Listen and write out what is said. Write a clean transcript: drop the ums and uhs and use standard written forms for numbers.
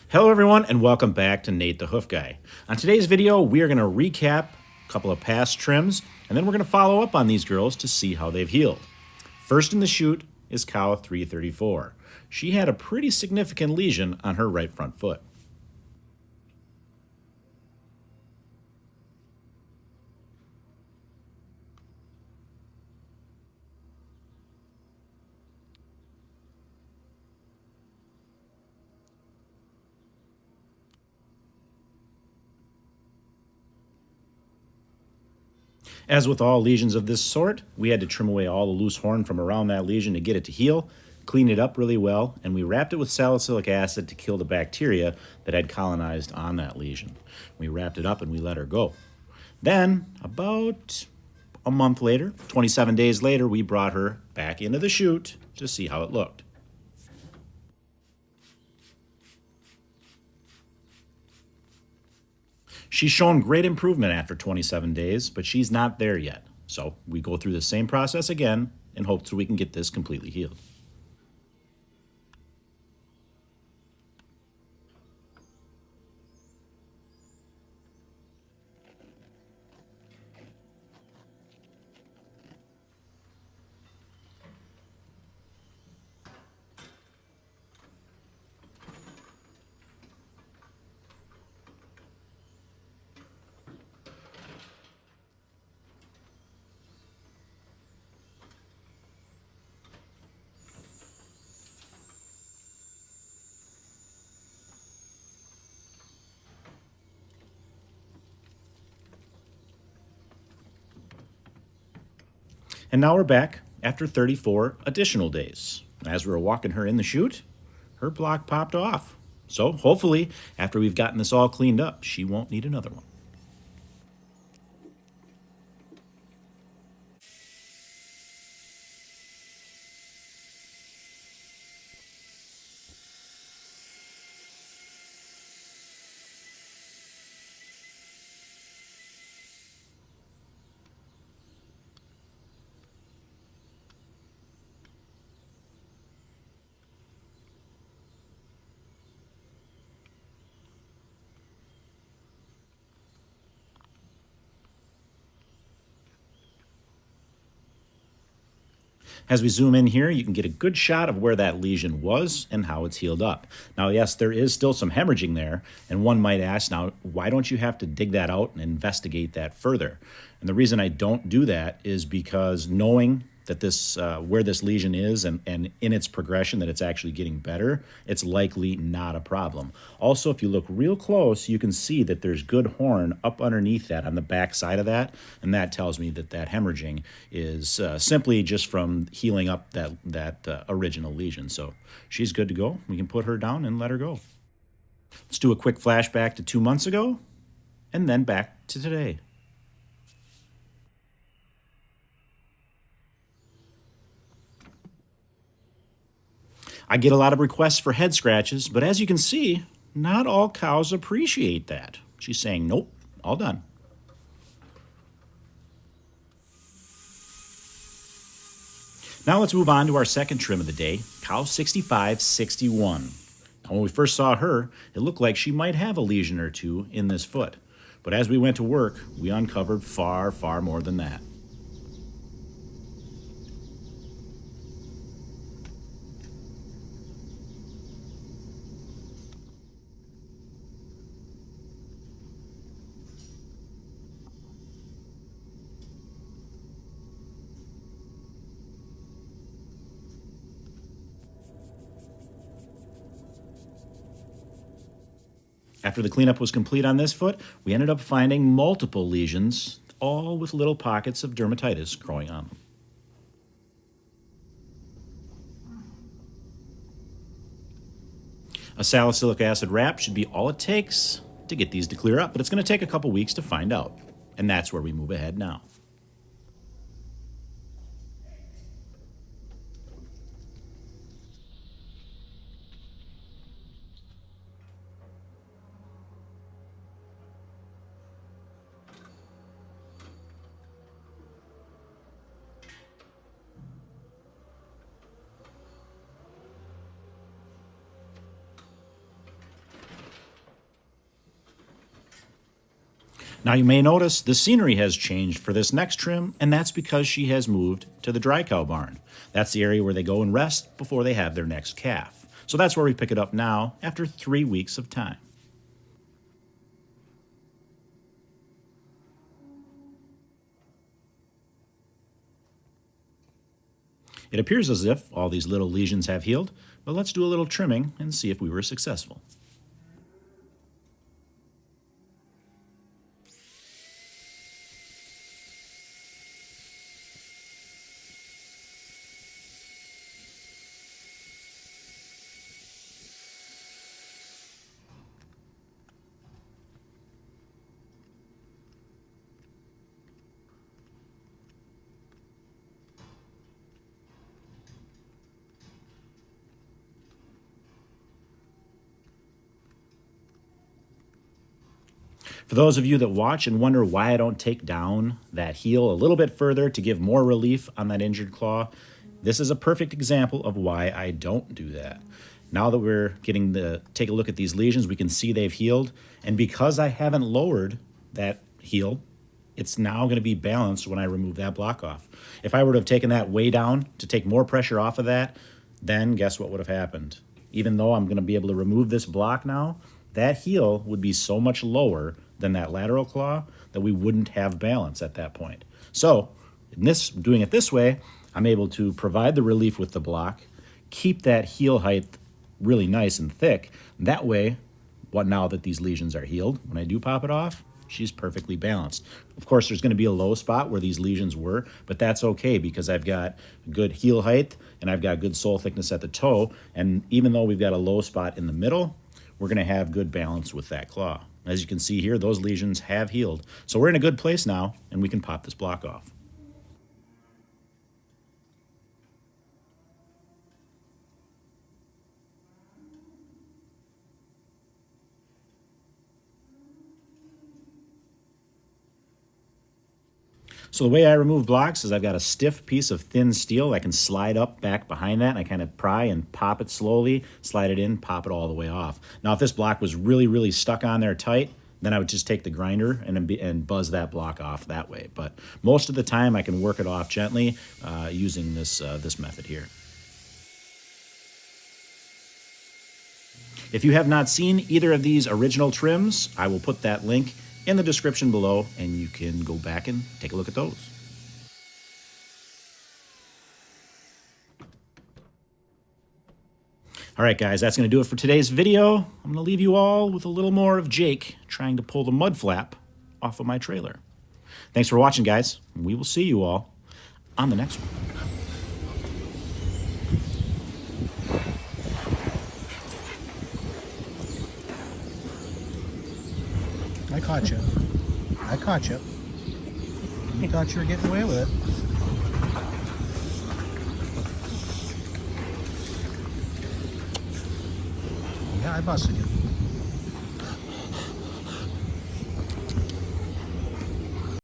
Hello everyone and welcome back to Nate the Hoof Guy. On today's video, we are going to recap a couple of past trims and then we're going to follow up on these girls to see how they've healed. First in the chute is cow 334. She had a pretty significant lesion on her right front foot. As with all lesions of this sort, we had to trim away all the loose horn from around that lesion to get it to heal, clean it up really well, and we wrapped it with salicylic acid to kill the bacteria that had colonized on that lesion. We wrapped it up and we let her go. Then, about a month later, 27 days later, we brought her back into the chute to see how it looked. She's shown great improvement after 27 days, but she's not there yet. So we go through the same process again in hopes we can get this completely healed. And now we're back after 34 additional days. As we were walking her in the chute, her block popped off. So hopefully, after we've gotten this all cleaned up, she won't need another one. As we zoom in here, you can get a good shot of where that lesion was and how it's healed up. Now, yes, there is still some hemorrhaging there, and one might ask, now, why don't you have to dig that out and investigate that further? And the reason I don't do that is because knowing that this where this lesion is and in its progression that it's actually getting better, it's likely not a problem. Also, if you look real close, you can see that there's good horn up underneath that on the back side of that, and that tells me that that hemorrhaging is simply just from healing up that original lesion. So she's good to go. We can put her down and let her go. Let's do a quick flashback to 2 months ago and then back to today. I get a lot of requests for head scratches, but as you can see, not all cows appreciate that. She's saying, nope, all done. Now let's move on to our second trim of the day, cow 6561. Now, when we first saw her, it looked like she might have a lesion or two in this foot. But as we went to work, we uncovered far, far more than that. After the cleanup was complete on this foot, we ended up finding multiple lesions, all with little pockets of dermatitis growing on them. A salicylic acid wrap should be all it takes to get these to clear up, but it's going to take a couple weeks to find out. And that's where we move ahead now. Now you may notice the scenery has changed for this next trim, and that's because she has moved to the dry cow barn. That's the area where they go and rest before they have their next calf. So that's where we pick it up now after 3 weeks of time. It appears as if all these little lesions have healed, but let's do a little trimming and see if we were successful. For those of you that watch and wonder why I don't take down that heel a little bit further to give more relief on that injured claw, this is a perfect example of why I don't do that. Now that we're getting to take a look at these lesions, we can see they've healed. And because I haven't lowered that heel, it's now going to be balanced when I remove that block off. If I were to have taken that way down to take more pressure off of that, then guess what would have happened? Even though I'm going to be able to remove this block now, that heel would be so much lower than that lateral claw that we wouldn't have balance at that point. So doing it this way, I'm able to provide the relief with the block, keep that heel height really nice and thick. That way, now that these lesions are healed, when I do pop it off, she's perfectly balanced. Of course, there's going to be a low spot where these lesions were, but that's okay because I've got good heel height and I've got good sole thickness at the toe. And even though we've got a low spot in the middle, we're going to have good balance with that claw. As you can see here, those lesions have healed. So we're in a good place now, and we can pop this block off. So the way I remove blocks is I've got a stiff piece of thin steel I can slide up back behind that, and I kind of pry and pop it slowly, slide it in, pop it all the way off. Now if this block was really, really stuck on there tight, then I would just take the grinder and buzz that block off that way. But most of the time I can work it off gently using this method here. If you have not seen either of these original trims, I will put that link in the description below, and you can go back and take a look at those. All right, guys, that's going to do it for today's video. I'm going to leave you all with a little more of Jake trying to pull the mud flap off of my trailer. Thanks for watching, guys. We will see you all on the next one. I caught you. I caught you. You thought you were getting away with it. Yeah, I busted you.